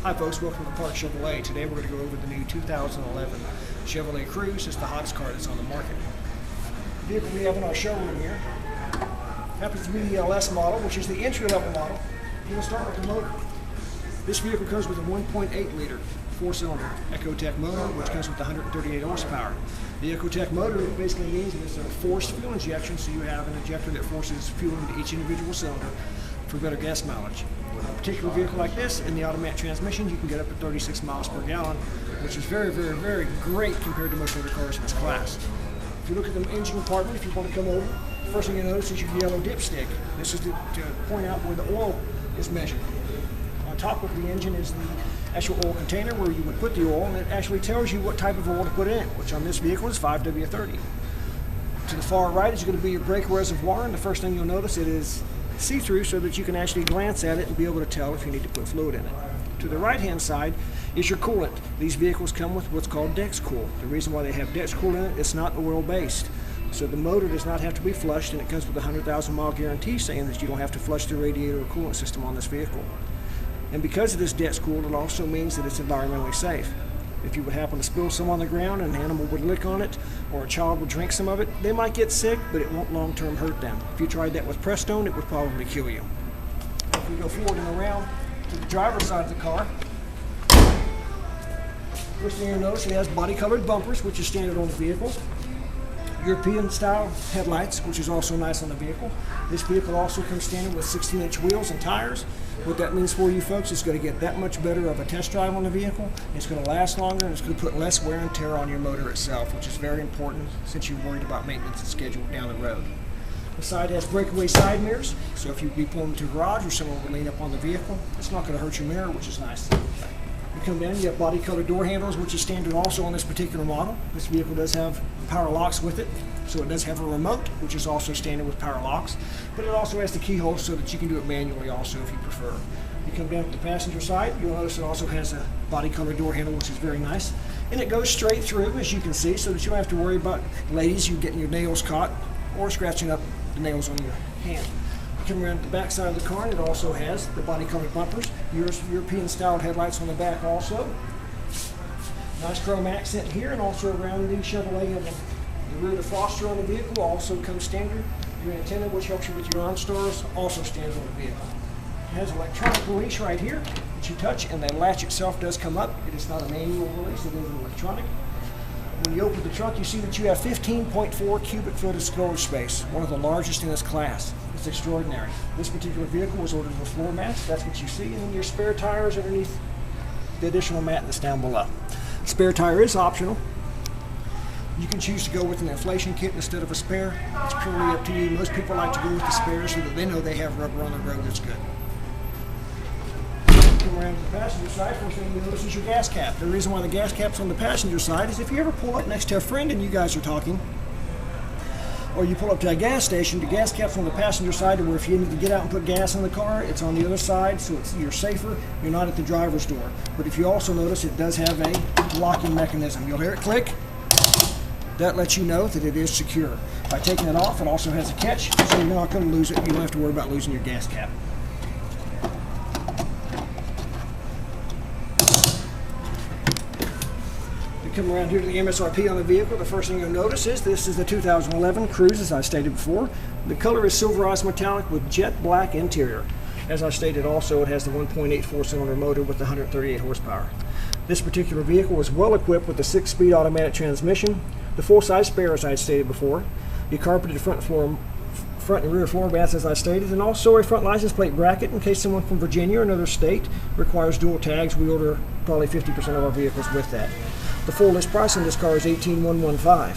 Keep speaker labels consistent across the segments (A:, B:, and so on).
A: Hi folks, welcome to Parks Chevrolet. Today we're going to go over the new 2011 Chevrolet Cruze. It's the hottest car that's on the market. The vehicle we have in our showroom here happens to be the LS model, which is the entry-level model. We're going to start with the motor. This vehicle comes with a 1.8 liter four-cylinder Ecotec motor, which comes with 138 horsepower. The Ecotec motor basically means that it's a forced fuel injection, so you have an injector that forces fuel into each individual cylinder for better gas mileage. With a particular vehicle like this, in the automatic transmission, you can get up to 36 miles per gallon, which is very, very, very great compared to most other cars in this class. If you look at the engine compartment, if you want to come over, the first thing you notice is your yellow dipstick. This is to point out where the oil is measured. On top of the engine is the actual oil container where you would put the oil, and it actually tells you what type of oil to put in, which on this vehicle is 5W30. To the far right is going to be your brake reservoir, and the first thing you'll notice it is see-through so that you can actually glance at it and be able to tell if you need to put fluid in it. To the right-hand side is your coolant. These vehicles come with what's called Dexcool. The reason why they have Dexcool in it, it's not oil-based. So the motor does not have to be flushed, and it comes with a 100,000 mile guarantee saying that you don't have to flush the radiator or coolant system on this vehicle. And because it is Dexcool, it also means that it's environmentally safe. If you would happen to spill some on the ground and an animal would lick on it, or a child would drink some of it, they might get sick, but it won't long-term hurt them. If you tried that with Prestone, it would probably kill you. If we go forward and around to the driver's side of the car, first thing you'll notice, it has body-colored bumpers, which is standard on the vehicle. European-style headlights, which is also nice on the vehicle. This vehicle also comes standard with 16-inch wheels and tires. What that means for you folks, it's going to get that much better of a test drive on the vehicle. It's going to last longer, and it's going to put less wear and tear on your motor itself, which is very important since you're worried about maintenance and schedule down the road. The side has breakaway side mirrors, so if you'd be pulling to a garage or someone would lean up on the vehicle, it's not going to hurt your mirror, which is nice. You come down, you have body-colored door handles, which is standard also on this particular model. This vehicle does have power locks with it, so it does have a remote, which is also standard with power locks, but it also has the keyhole so that you can do it manually also if you prefer. You come down to the passenger side, you'll notice it also has a body-colored door handle, which is very nice, and it goes straight through, as you can see, so that you don't have to worry about, ladies, you getting your nails caught or scratching up the nails on your hand. Come around to the back side of the car, and it also has the body-colored bumpers, European-style headlights on the back also. Nice chrome accent here, and also around the Chevrolet of the rear defroster on the vehicle also comes standard. Your antenna, which helps you with your OnStars, also standard on the vehicle. It has electronic release right here that you touch, and the latch itself does come up. It is not a manual release, it is an electronic. When you open the trunk, you see that you have 15.4 cubic foot of storage space, one of the largest in this class. It's extraordinary. This particular vehicle was ordered with floor mats. That's what you see, and then your spare tire is underneath the additional mat that's down below. Spare tire is optional. You can choose to go with an inflation kit instead of a spare. It's purely up to you. Most people like to go with the spare so that they know they have rubber on the road that's good. Come around to the passenger side, first thing you notice is your gas cap. The reason why the gas cap's on the passenger side is if you ever pull up next to a friend and you guys are talking, or you pull up to a gas station, the gas cap's on the passenger side, to where if you need to get out and put gas in the car, it's on the other side, so you're safer. You're not at the driver's door. But if you also notice, it does have a locking mechanism. You'll hear it click. That lets you know that it is secure. By taking it off, it also has a catch, so you're not going to lose it. You don't have to worry about losing your gas cap. Come around here to the MSRP on the vehicle. The first thing you'll notice is this is the 2011 Cruze, as I stated before. The color is silverized metallic with jet black interior. As I stated also, it has the 1.8 four-cylinder motor with 138 horsepower. This particular vehicle was well equipped with a 6-speed automatic transmission, the full-size spare, as I stated before, the carpeted front and rear floor mats, as I stated, and also a front license plate bracket in case someone from Virginia or another state requires dual tags. We order probably 50% of our vehicles with that. The full list price on this car is $18,115.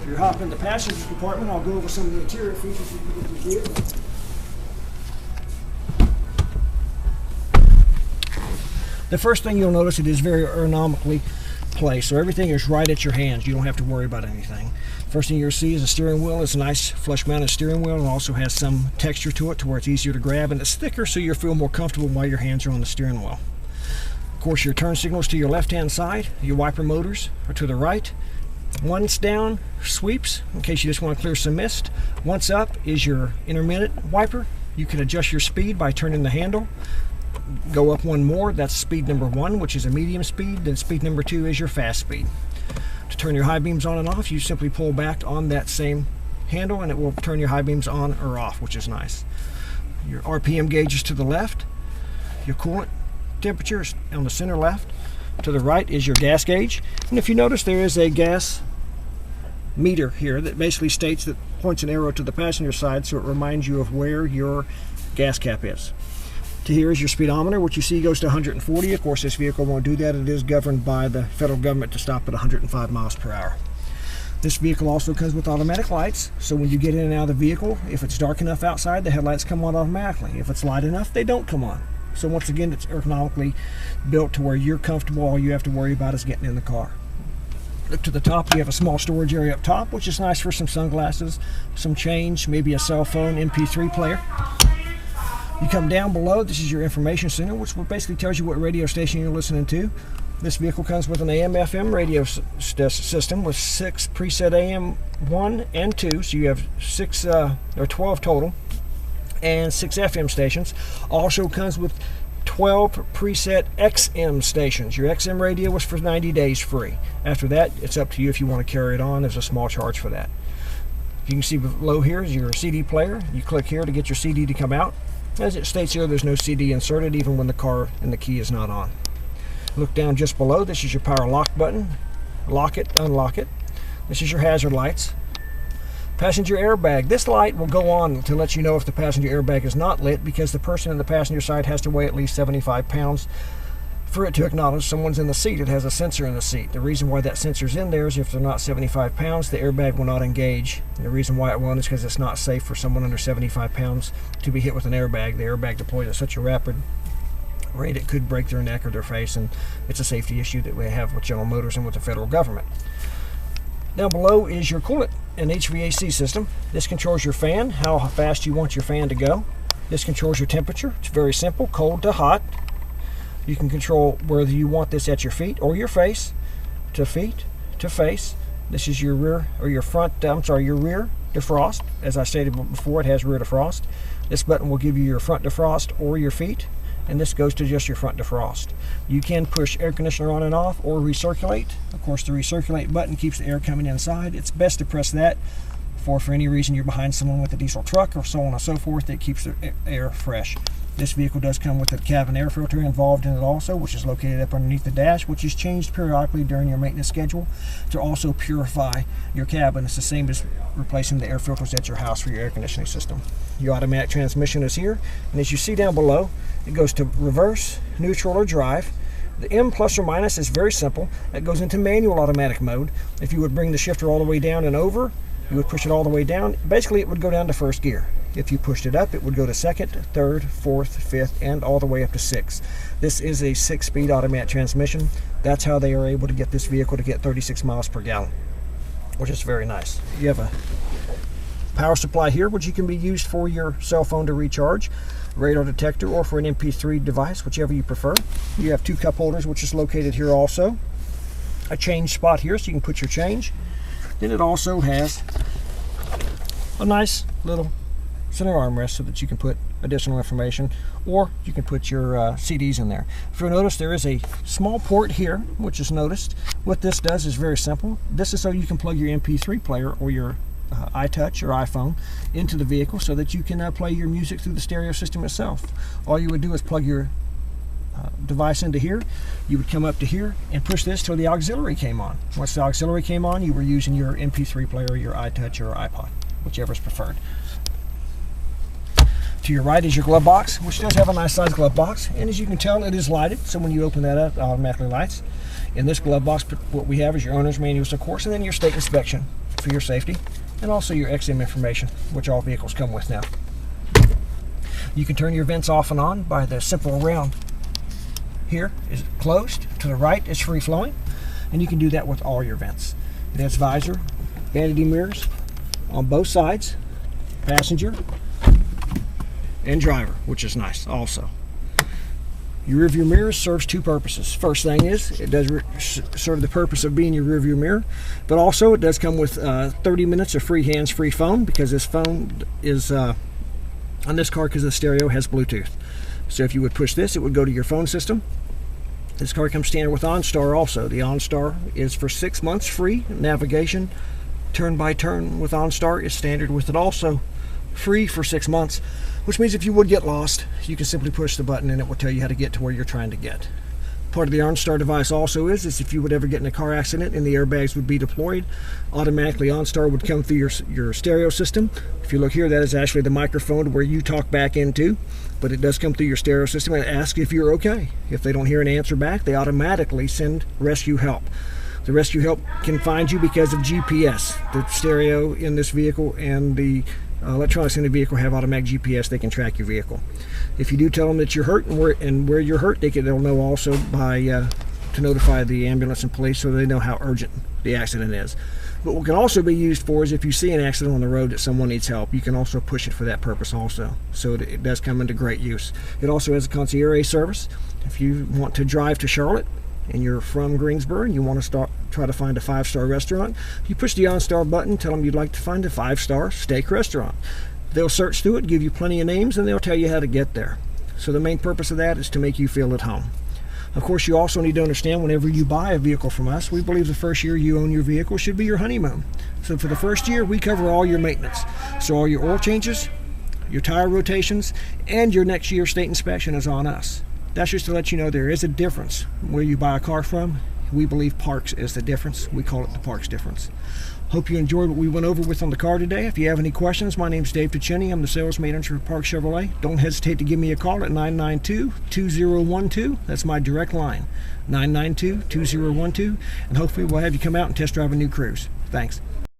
A: If you hop in the passenger compartment, I'll go over some of the interior features of the vehicle. The first thing you'll notice, it is very ergonomically placed, so everything is right at your hands. You don't have to worry about anything. First thing you'll see is a steering wheel. It's a nice flush mounted steering wheel, and also has some texture to it to where it's easier to grab, and it's thicker so you'll feel more comfortable while your hands are on the steering wheel. Of course, your turn signals to your left-hand side, your wiper motors are to the right. Once down, sweeps, in case you just want to clear some mist. Once up is your intermittent wiper. You can adjust your speed by turning the handle. go up one more, that's speed number 1, which is a medium speed. Then speed number 2 is your fast speed. To turn your high beams on and off, you simply pull back on that same handle and it will turn your high beams on or off, which is nice. Your RPM gauge is to the left. Your coolant temperature is on the center left. To the right is your gas gauge. And if you notice, there is a gas meter here that basically states that points an arrow to the passenger side, so it reminds you of where your gas cap is. To here is your speedometer, which you see goes to 140. Of course, this vehicle won't do that. It is governed by the federal government to stop at 105 miles per hour. This vehicle also comes with automatic lights, so when you get in and out of the vehicle, if it's dark enough outside, the headlights come on automatically. If it's light enough, they don't come on. So once again, it's ergonomically built to where you're comfortable. All you have to worry about is getting in the car. Look to the top, you have a small storage area up top, which is nice for some sunglasses, some change, maybe a cell phone, MP3 player. You come down below, this is your information center, which basically tells you what radio station you're listening to. This vehicle comes with an AM/FM radio system with 6 preset AM 1 and 2, so you have 12 total, and 6 FM stations. Also comes with 12 preset XM stations. Your XM radio was for 90 days free. After that, it's up to you if you want to carry it on. There's a small charge for that. You can see below here is your CD player. You click here to get your CD to come out. As it states here, there's no CD inserted even when the car and the key is not on. Look down just below. This is your power lock button. Lock it, unlock it. This is your hazard lights. Passenger airbag. This light will go on to let you know if the passenger airbag is not lit, because the person in the passenger side has to weigh at least 75 pounds for it to acknowledge someone's in the seat. It has a sensor in the seat. The reason why that sensor's in there is if they're not 75 pounds, the airbag will not engage. And the reason why it won't is because it's not safe for someone under 75 pounds to be hit with an airbag. The airbag deploys at such a rapid rate it could break their neck or their face, and it's a safety issue that we have with General Motors and with the federal government. Down below is your coolant and HVAC system. This controls your fan, how fast you want your fan to go. This controls your temperature. It's very simple, cold to hot. You can control whether you want this at your feet or your face, to feet, to face. This is your rear or your front, your rear defrost. As I stated before, it has rear defrost. This button will give you your front defrost or your feet, and this goes to just your front defrost. You can push air conditioner on and off or recirculate. Of course, the recirculate button keeps the air coming inside. It's best to press that for any reason you're behind someone with a diesel truck or so on and so forth. It keeps the air fresh. This vehicle does come with a cabin air filter involved in it also, which is located up underneath the dash, which is changed periodically during your maintenance schedule to also purify your cabin. It's the same as replacing the air filters at your house for your air conditioning system. Your automatic transmission is here, and as you see down below, it goes to reverse, neutral, or drive. The M plus or minus is very simple. It goes into manual automatic mode. If you would bring the shifter all the way down and over, you would push it all the way down. Basically, it would go down to first gear. If you pushed it up, it would go to second, third, fourth, fifth, and all the way up to 6. This is a 6-speed automatic transmission. That's how they are able to get this vehicle to get 36 miles per gallon, which is very nice. You have a power supply here, which you can be used for your cell phone to recharge, radar detector, or for an MP3 device, whichever you prefer. You have 2 cup holders, which is located here also. A change spot here, so you can put your change. Then it also has a nice little center armrest so that you can put additional information, or you can put your CDs in there. If you'll notice, there is a small port here, which is noticed. What this does is very simple. This is so you can plug your MP3 player or your iTouch or iPhone into the vehicle so that you can play your music through the stereo system itself. All you would do is plug your device into here. You would come up to here and push this till the auxiliary came on. Once the auxiliary came on, you were using your MP3 player, your iTouch, or iPod, whichever is preferred. To your right is your glove box, which does have a nice size glove box, and as you can tell, it is lighted, so when you open that up, it automatically lights. In this glove box, what we have is your owner's manuals, of course, and then your state inspection for your safety, and also your XM information, which all vehicles come with now. You can turn your vents off and on by the simple round here is closed. To the right is free flowing, and you can do that with all your vents. It has visor, vanity mirrors on both sides, passenger and driver, which is nice also. Your rear view mirror serves 2 purposes. First thing is, it does serve the purpose of being your rear view mirror, but also it does come with 30 minutes of free hands-free phone, because this phone is on this car, because the stereo has Bluetooth. So if you would push this, it would go to your phone system. This car comes standard with OnStar also. The OnStar is for 6 months free. Navigation, turn by turn with OnStar is standard with it also. Free for 6 months, which means if you would get lost, you can simply push the button and it will tell you how to get to where you're trying to get. Part of the OnStar device also is if you would ever get in a car accident and the airbags would be deployed, automatically OnStar would come through your stereo system. If you look here, that is actually the microphone where you talk back into, but it does come through your stereo system and ask if you're okay. If they don't hear an answer back, they automatically send rescue help. The rescue help can find you because of GPS. The stereo in this vehicle and the electronics in the vehicle have automatic GPS. They can track your vehicle. If you do tell them that you're hurt and where you're hurt, they'll know also by to notify the ambulance and police so they know how urgent the accident is. But what can also be used for is if you see an accident on the road that someone needs help, you can also push it for that purpose also. So it does come into great use. It also has a concierge service. If you want to drive to Charlotte and you're from Greensboro and you want to try to find a 5-star restaurant, you push the OnStar button, tell them you'd like to find a 5-star steak restaurant. They'll search through it, give you plenty of names, and they'll tell you how to get there. So the main purpose of that is to make you feel at home. Of course, you also need to understand whenever you buy a vehicle from us, we believe the first year you own your vehicle should be your honeymoon. So for the first year, we cover all your maintenance. So all your oil changes, your tire rotations, and your next year's state inspection is on us. That's just to let you know there is a difference where you buy a car from. We believe Parks is the difference. We call it the Parks difference. Hope you enjoyed what we went over with on the car today. If you have any questions, my name's Dave Tocheny. I'm the sales manager of Parks Chevrolet. Don't hesitate to give me a call at 992-2012. That's my direct line, 992-2012. And hopefully we'll have you come out and test drive a new Cruze. Thanks.